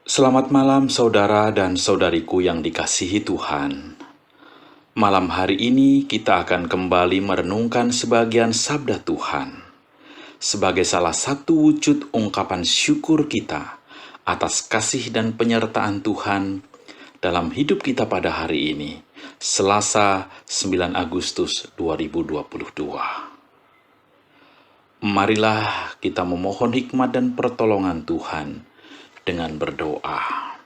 Selamat malam saudara dan saudariku yang dikasihi Tuhan. Malam hari ini kita akan kembali merenungkan sebagian sabda Tuhan sebagai salah satu wujud ungkapan syukur kita atas kasih dan penyertaan Tuhan dalam hidup kita pada hari ini, Selasa 9 Agustus 2022. Marilah kita memohon hikmat dan pertolongan Tuhan dengan berdoa.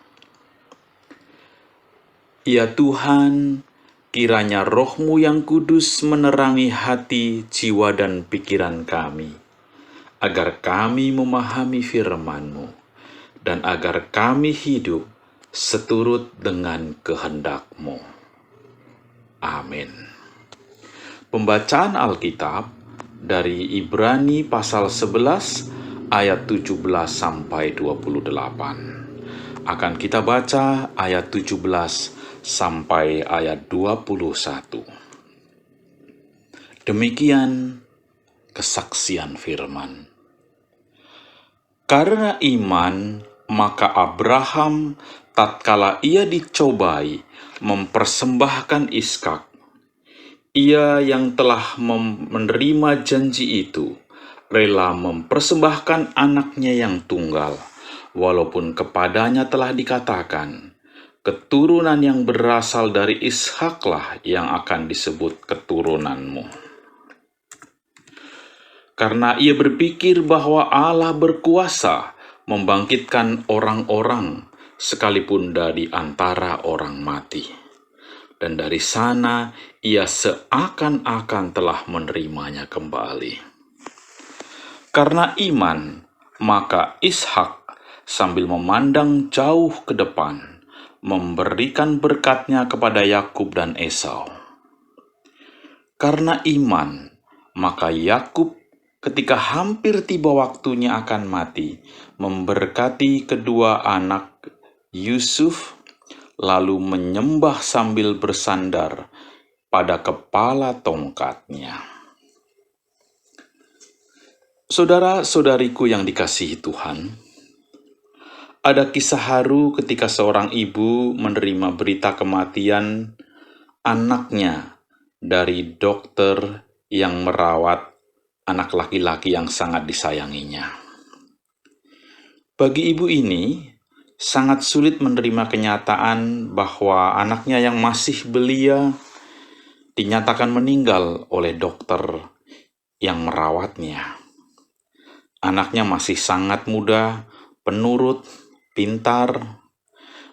Ya Tuhan, kiranya Roh-Mu yang kudus menerangi hati, jiwa, dan pikiran kami, agar kami memahami firman-Mu, dan agar kami hidup seturut dengan kehendak-Mu. Amin. Pembacaan Alkitab dari Ibrani pasal 11 ayat 17 sampai 28. Akan kita baca ayat 17 sampai ayat 21. Demikian kesaksian firman. Karena iman, maka Abraham tatkala ia dicobai mempersembahkan Ishak, ia yang telah menerima janji itu rela mempersembahkan anaknya yang tunggal, walaupun kepadanya telah dikatakan, keturunan yang berasal dari Ishaklah yang akan disebut keturunanmu. Karena ia berpikir bahwa Allah berkuasa membangkitkan orang-orang sekalipun dari antara orang mati. Dan dari sana ia seakan-akan telah menerimanya kembali. Karena iman, maka Ishak sambil memandang jauh ke depan, memberikan berkatnya kepada Yakub dan Esau. Karena iman, maka Yakub ketika hampir tiba waktunya akan mati, memberkati kedua anak Yusuf, lalu menyembah sambil bersandar pada kepala tongkatnya. Saudara-saudariku yang dikasihi Tuhan, ada kisah haru ketika seorang ibu menerima berita kematian anaknya dari dokter yang merawat anak laki-laki yang sangat disayanginya. Bagi ibu ini, sangat sulit menerima kenyataan bahwa anaknya yang masih belia dinyatakan meninggal oleh dokter yang merawatnya. Anaknya masih sangat muda, penurut, pintar,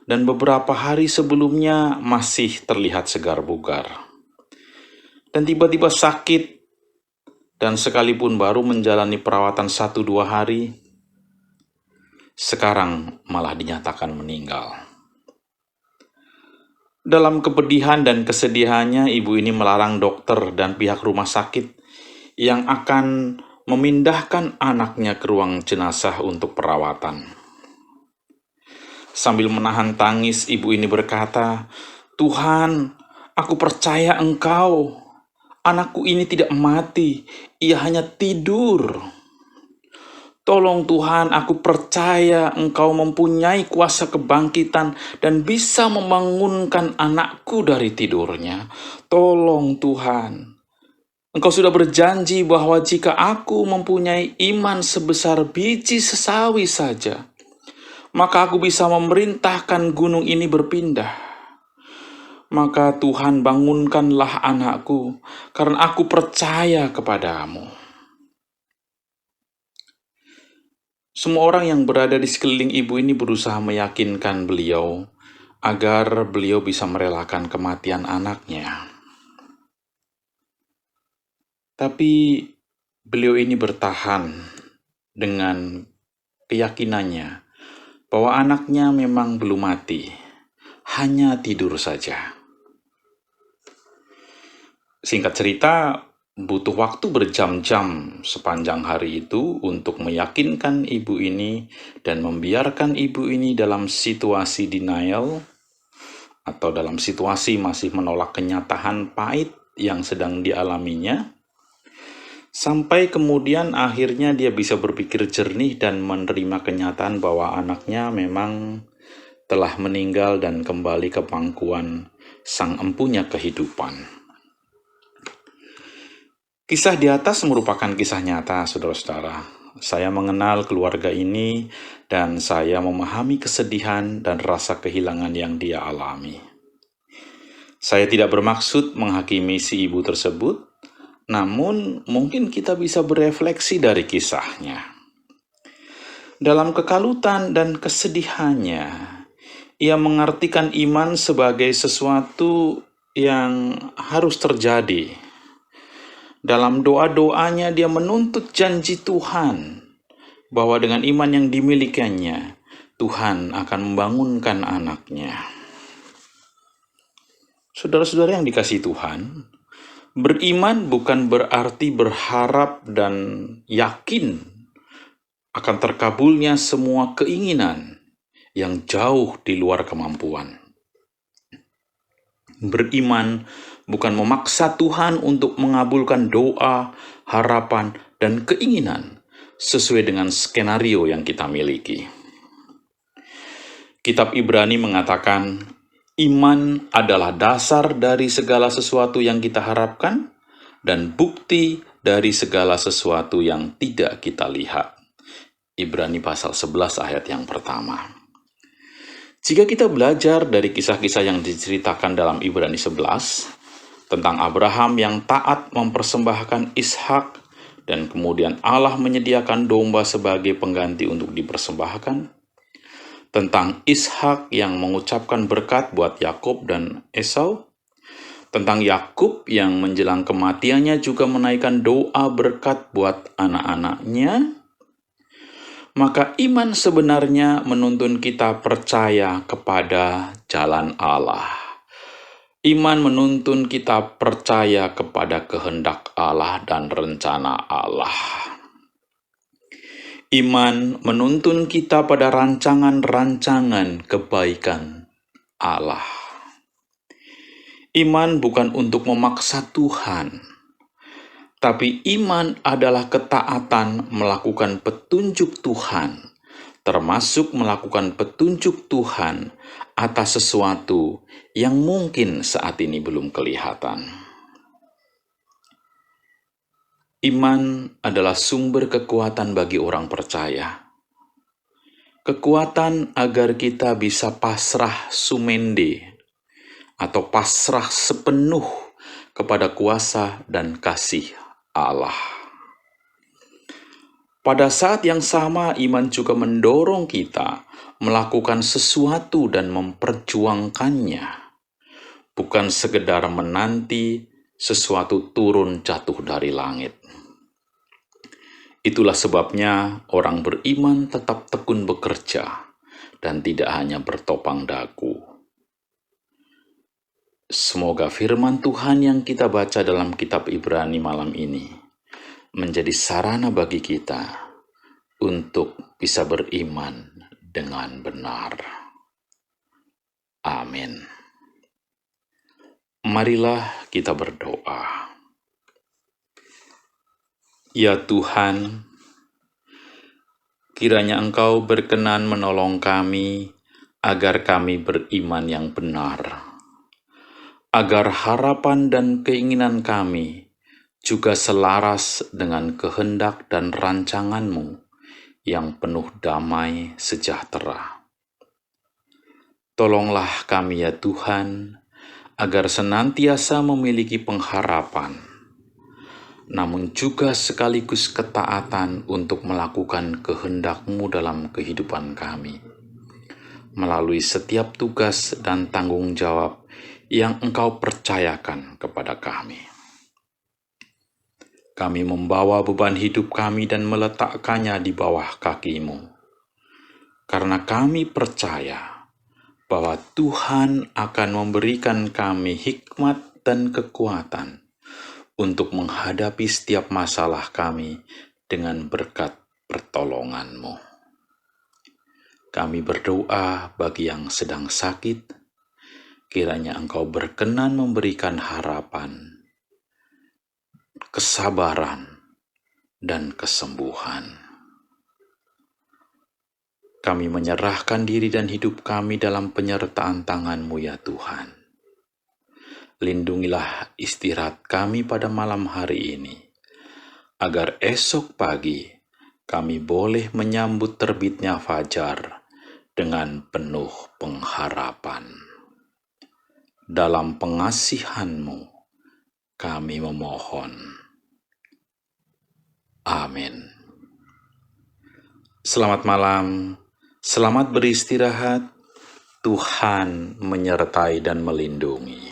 dan beberapa hari sebelumnya masih terlihat segar bugar. Dan tiba-tiba sakit, dan sekalipun baru menjalani perawatan 1-2 hari, sekarang malah dinyatakan meninggal. Dalam kepedihan dan kesedihannya, ibu ini melarang dokter dan pihak rumah sakit yang akan memindahkan anaknya ke ruang jenazah untuk perawatan. Sambil menahan tangis, ibu ini berkata, "Tuhan, aku percaya Engkau. Anakku ini tidak mati, ia hanya tidur. Tolong Tuhan, aku percaya Engkau mempunyai kuasa kebangkitan dan bisa membangunkan anakku dari tidurnya. Tolong Tuhan. Engkau sudah berjanji bahwa jika aku mempunyai iman sebesar biji sesawi saja, maka aku bisa memerintahkan gunung ini berpindah. Maka Tuhan, bangunkanlah anakku, karena aku percaya kepadamu." Semua orang yang berada di sekeliling ibu ini berusaha meyakinkan beliau agar beliau bisa merelakan kematian anaknya. Tapi beliau ini bertahan dengan keyakinannya bahwa anaknya memang belum mati, hanya tidur saja. Singkat cerita, butuh waktu berjam-jam sepanjang hari itu untuk meyakinkan ibu ini dan membiarkan ibu ini dalam situasi denial atau dalam situasi masih menolak kenyataan pahit yang sedang dialaminya, sampai kemudian akhirnya dia bisa berpikir jernih dan menerima kenyataan bahwa anaknya memang telah meninggal dan kembali ke pangkuan Sang Empunya kehidupan. Kisah di atas merupakan kisah nyata, saudara-saudara. Saya mengenal keluarga ini dan saya memahami kesedihan dan rasa kehilangan yang dia alami. Saya tidak bermaksud menghakimi si ibu tersebut, namun mungkin kita bisa berefleksi dari kisahnya. Dalam kekalutan dan kesedihannya, ia mengartikan iman sebagai sesuatu yang harus terjadi. Dalam doa-doanya dia menuntut janji Tuhan bahwa dengan iman yang dimilikinya, Tuhan akan membangunkan anaknya. Saudara-saudara yang dikasihi Tuhan, beriman bukan berarti berharap dan yakin akan terkabulnya semua keinginan yang jauh di luar kemampuan. Beriman bukan memaksa Tuhan untuk mengabulkan doa, harapan, dan keinginan sesuai dengan skenario yang kita miliki. Kitab Ibrani mengatakan, iman adalah dasar dari segala sesuatu yang kita harapkan dan bukti dari segala sesuatu yang tidak kita lihat. Ibrani pasal 11 ayat yang pertama. Jika kita belajar dari kisah-kisah yang diceritakan dalam Ibrani 11, tentang Abraham yang taat mempersembahkan Ishak, dan kemudian Allah menyediakan domba sebagai pengganti untuk dipersembahkan, tentang Ishak yang mengucapkan berkat buat Yakub dan Esau, tentang Yakub yang menjelang kematiannya juga menaikkan doa berkat buat anak-anaknya, maka iman sebenarnya menuntun kita percaya kepada jalan Allah. Iman menuntun kita percaya kepada kehendak Allah dan rencana Allah. Iman menuntun kita pada rancangan-rancangan kebaikan Allah. Iman bukan untuk memaksa Tuhan, tapi iman adalah ketaatan melakukan petunjuk Tuhan, termasuk melakukan petunjuk Tuhan atas sesuatu yang mungkin saat ini belum kelihatan. Iman adalah sumber kekuatan bagi orang percaya. Kekuatan agar kita bisa pasrah sumende atau pasrah sepenuh kepada kuasa dan kasih Allah. Pada saat yang sama, iman juga mendorong kita melakukan sesuatu dan memperjuangkannya, bukan sekedar menanti sesuatu turun jatuh dari langit. Itulah sebabnya orang beriman tetap tekun bekerja dan tidak hanya bertopang dagu. Semoga firman Tuhan yang kita baca dalam kitab Ibrani malam ini menjadi sarana bagi kita untuk bisa beriman dengan benar. Amin. Marilah kita berdoa. Ya Tuhan, kiranya Engkau berkenan menolong kami agar kami beriman yang benar, agar harapan dan keinginan kami juga selaras dengan kehendak dan rancangan-Mu yang penuh damai sejahtera. Tolonglah kami ya Tuhan, agar senantiasa memiliki pengharapan, namun juga sekaligus ketaatan untuk melakukan kehendak-Mu dalam kehidupan kami, melalui setiap tugas dan tanggung jawab yang Engkau percayakan kepada kami. Kami membawa beban hidup kami dan meletakkannya di bawah kaki-Mu, karena kami percaya bahwa Tuhan akan memberikan kami hikmat dan kekuatan untuk menghadapi setiap masalah kami dengan berkat pertolongan-Mu. Kami berdoa bagi yang sedang sakit, kiranya Engkau berkenan memberikan harapan, kesabaran, dan kesembuhan. Kami menyerahkan diri dan hidup kami dalam penyertaan tangan-Mu ya Tuhan. Lindungilah istirahat kami pada malam hari ini, agar esok pagi kami boleh menyambut terbitnya fajar dengan penuh pengharapan. Dalam pengasihan-Mu kami memohon. Amin. Selamat malam, selamat beristirahat. Tuhan menyertai dan melindungi.